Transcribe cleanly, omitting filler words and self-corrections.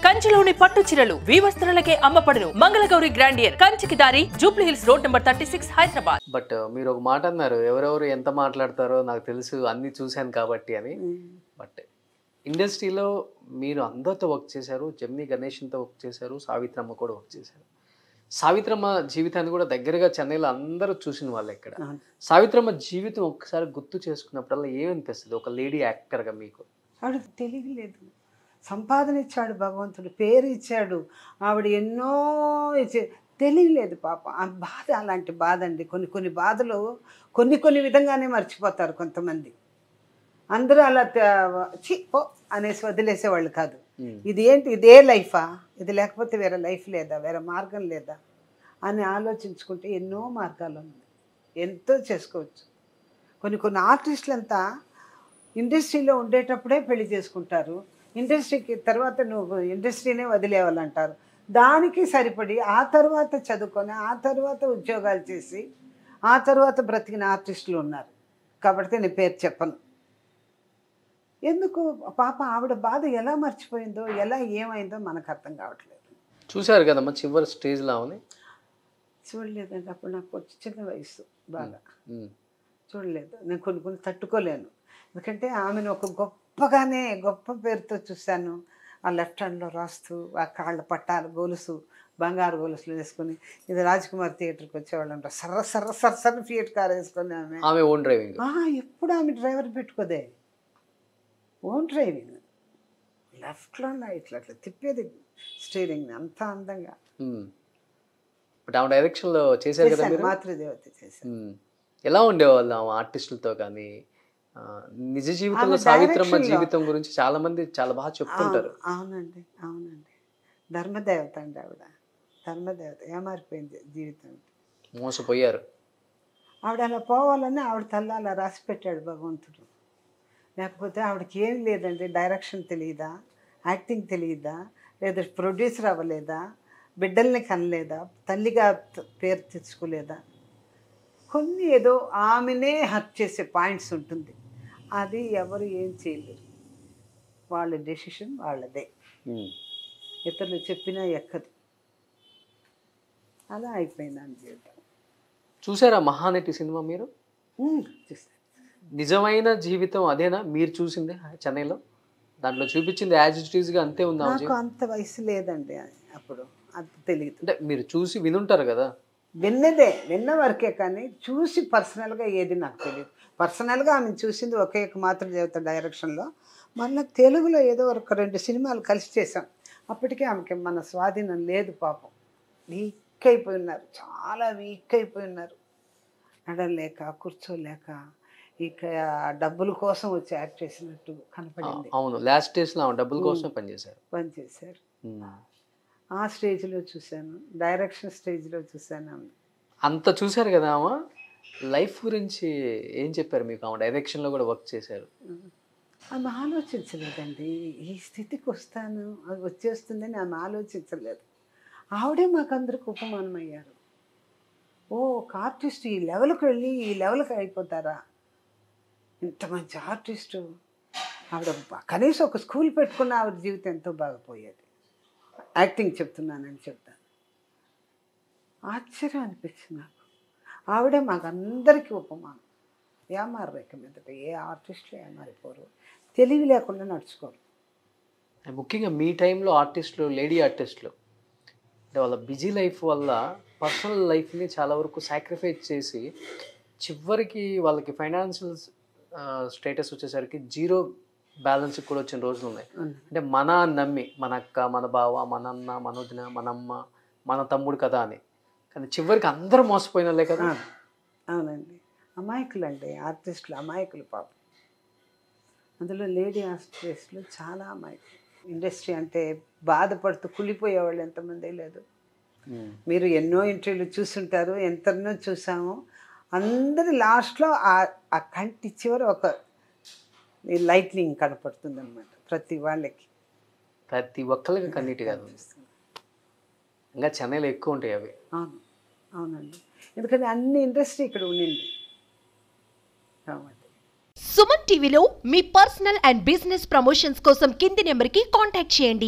కంచిలోని పట్టు చీరలు వీవస్త్రాలకే అమ్మపడును. మంగళగౌరి గ్రాండియర్ కంచికి దారి Jubilee hills road number 36 Hyderabad. But మీరు ఒక మాట అన్నారు, ఎవరెవరు ఎంత మాట్లాడతారో నాకు తెలుసు, అన్ని చూశాను కాబట్టి అని. బట్ ఇండస్ట్రీలో మీరు అందరితో వర్క్ చేశారు, జెమినీ గణేషన్తో వర్క్ చేశారు, సావిత్రమ్మ కూడా వర్క్ చేశారు. సావిత్రమ్మ జీవితాన్ని కూడా దగ్గరగా చెన్నైలో అందరూ చూసిన వాళ్ళు ఇక్కడ. సావిత్రమ్మ జీవితం ఒక్కసారి గుర్తు చేసుకున్నప్పుడల్లా ఏమనిపిస్తుంది ఒక లేడీ యాక్టర్గా మీకు? ఆవిడ తెలియలేదు, సంపాదన ఇచ్చాడు భగవంతుడు, పేరు ఇచ్చాడు, ఆవిడ ఎన్నో తెలియలేదు పాప. ఆ బాధ అలాంటి బాధ అండి. కొన్ని బాధలు కొన్ని విధంగానే మర్చిపోతారు కొంతమంది. అందరూ అలా పో అనేసి వదిలేసేవాళ్ళు కాదు. ఇది ఏంటి, ఇదే లైఫా, ఇది లేకపోతే వేరే లైఫ్ లేదా, వేరే మార్గం లేదా అని ఆలోచించుకుంటే ఎన్నో మార్గాలు ఉన్నాయి, ఎంతో చేసుకోవచ్చు. కొన్ని ఆర్టిస్టులంతా ఇండస్ట్రీలో ఉండేటప్పుడే పెళ్లి చేసుకుంటారు, ఇండస్ట్రీకి తర్వాత నువ్వు ఇండస్ట్రీనే వదిలేవాలంటారు. దానికి సరిపడి ఆ తర్వాత చదువుకొని ఆ తర్వాత ఉద్యోగాలు చేసి ఆ తర్వాత బ్రతికిన ఆర్టిస్టులు ఉన్నారు. కాబట్టి నేను పేరు చెప్పను. ఎందుకు పాప ఆవిడ బాధ ఎలా మర్చిపోయిందో, ఎలా ఏమైందో మనకు అర్థం కావట్లేదు. చూశారు కదమ్మా చివరి స్టేజ్లో ఉంది. చూడలేదండి, అప్పుడు నాకు చిన్న వయసు, బాగా చూడలేదు. నేను కొన్ని తట్టుకోలేను. ఎందుకంటే ఆమెను ఒక గొప్ప పేరుతో చూశాను. ఆ లెఫ్ట్ హ్యాండ్లో రాస్తూ ఆ కాళ్ళ పట్టాలు గొలుసు, బంగారు గొలుసులు వేసుకొని, ఇది రాజ్కుమార్ థియేటర్కి వచ్చేవాళ్ళం, సర్ర ఫియట్ కార్ వేసుకొని ఆమె ఓన్ డ్రైవింగ్. ఎప్పుడు ఆమె డ్రైవర్ పెట్టుకోదే, ఓన్ డ్రైవింగ్, లెఫ్ట్లో ఇట్లా తిప్పేది స్టీరింగ్ అంత అందంగా. బట్ ఆమె డైరెక్షన్లో చేశారు కదా మీరు? మాతృదేవత చేశాను. ఎలా ఉండేవాళ్ళు ఆమె ఆర్టిస్టులతో కానీ? నిజ జీవితంలో సావిత్రమ్మ జీవితం గురించి చాలా మంది చాలా బాగా చెప్తుంటారు. అవునండి, ధర్మదేవత అండి ఆవిడ, ధర్మదేవత. ఏమారిపోయింది జీవితం, మోసపోయారు. ఆవిడ అలా పోవాలని ఆవిడ తల్ల అలా రాసి పెట్టాడు భగవంతుడు. లేకపోతే ఆవిడకి ఏం లేదండి, డైరెక్షన్ తెలియదా, యాక్టింగ్ తెలియదా, లేదా ప్రొడ్యూసర్ అవ్వలేదా, బిడ్డల్ని కనలేదా, తల్లిగా పేరు తెచ్చుకోలేదా, కొన్ని ఏదో ఆమెనే హర్ట్ చేసే పాయింట్స్ ఉంటుంది. అది ఎవరు ఏం చేయలేరు, వాళ్ళ డెసిషన్ వాళ్ళదే, ఇతరులు చెప్పినా ఎక్కదు. అలా అయిపోయింది ఆమె జీవితం. చూసారా మహానటి సినిమా మీరు? చూసాను. నిజమైన జీవితం అదేనా మీరు చూసింది చెన్నైలో? దాంట్లో చూపించింది యాజ్ ఇట్ ఈజ్గా అంతే ఉందా? నాకు అంత వయసు లేదండి అప్పుడు, అంత తెలియదు. అంటే మీరు చూసి వినుంటారు కదా? విన్న వరకే కానీ చూసి పర్సనల్గా ఏది నాకు తెలియదు. పర్సనల్గా ఆమె చూసింది ఒకే ఒక మాతృదేవత డైరెక్షన్లో. మళ్ళీ తెలుగులో ఏదో ఒక 2 సినిమాలు కలిసి చేసాం. అప్పటికే ఆమెకి మన స్వాధీనం లేదు పాపం. వీక్ అయిపోయి ఉన్నారు, చాలా వీక్ అయిపోయి ఉన్నారు. నడలేక కూర్చోలేక ఇక డబ్బుల కోసం వచ్చి యాక్ట్ చేసినట్టు కనపడింది. అవును, లాస్ట్ స్టేజ్లో డబ్బుల కోసం పనిచేశారు. ఆ స్టేజ్లో చూశాను, డైరెక్షన్ స్టేజ్లో చూశాను ఆమె. అంత చూశారు కదా ఆమె లైఫ్ గురించి ఏం చెప్పారు మీకు? ఆమె డైరెక్షన్లో కూడా వర్క్ చేశారు. ఆమె ఆలోచించలేదండి, ఈ స్థితికి వస్తాను అది వచ్చేస్తుందని ఆమె ఆలోచించలేదు. ఆవిడే మాకందరికి ఉపమానం అయ్యారు. ఒక ఆర్టిస్ట్ ఈ లెవెల్కి వెళ్ళి ఈ లెవెల్కి అయిపోతారా, ఇంత మంచి ఆర్టిస్టు. ఆవిడ కనీసం ఒక స్కూల్ పెట్టుకున్న ఆవిడ జీవితం ఎంతో బాగా పోయేది. యాక్టింగ్ చెప్తున్నానని చెప్తాను. ఆశ్చర్యం అనిపించింది నాకు. ఆవిడే మాకందరికీ ఉపమానం. ఏమారేక మీదట ఏ ఆర్టిస్టులు ఏమారిపోరు, తెలివి లేకుండా నడుచుకోరు. ముఖ్యంగా మీ టైంలో ఆర్టిస్టులు, లేడీ ఆర్టిస్టులు అంటే వాళ్ళ బిజీ లైఫ్ వల్ల పర్సనల్ లైఫ్ని చాలా వరకు సాక్రిఫైస్ చేసి చివరికి వాళ్ళకి ఫైనాన్షియల్ స్టేటస్ వచ్చేసరికి జీరో బ్యాలెన్స్ కూడా వచ్చిన రోజులు ఉన్నాయి. అంటే మన నమ్మి మన అక్క, మన బావ, మన అన్న, మన వదిన, మన అమ్మ, మన తమ్ముడు కదా అని, కానీ చివరికి అందరూ మోసపోయినలే కదా. అవునండి, అమాయకులు అండి ఆర్టిస్టులు, అమాయకులు పాపం. అందులో లేడీ ఆర్టిస్టులు చాలా అమాయకులు. ఇండస్ట్రీ అంటే బాధపడుతూ కుళ్ళిపోయేవాళ్ళు ఎంతమంది లేదు. మీరు ఎన్నో ఇంటర్వ్యూలు చూసుంటారు, ఎంతనో చూసాము. అందరి లాస్ట్లో ఆ కంటి చివరి ఒక లైట్నింగ్ కనపడుతుంది అనమాట ప్రతి వాళ్ళకి, ప్రతి ఒక్కరికి కన్నీటి కాదు. ఇంకా చెన్నైలో ఎక్కువ ఉంటాయి అవి. అవునండి, ఎందుకంటే అన్ని ఇండస్ట్రీ ఇక్కడ ఉండింది కాబట్టి. సుమన్ టీవీలో మీ పర్సనల్ అండ్ బిజినెస్ ప్రమోషన్స్ కోసం కింది నెంబర్కి కాంటాక్ట్ చేయండి.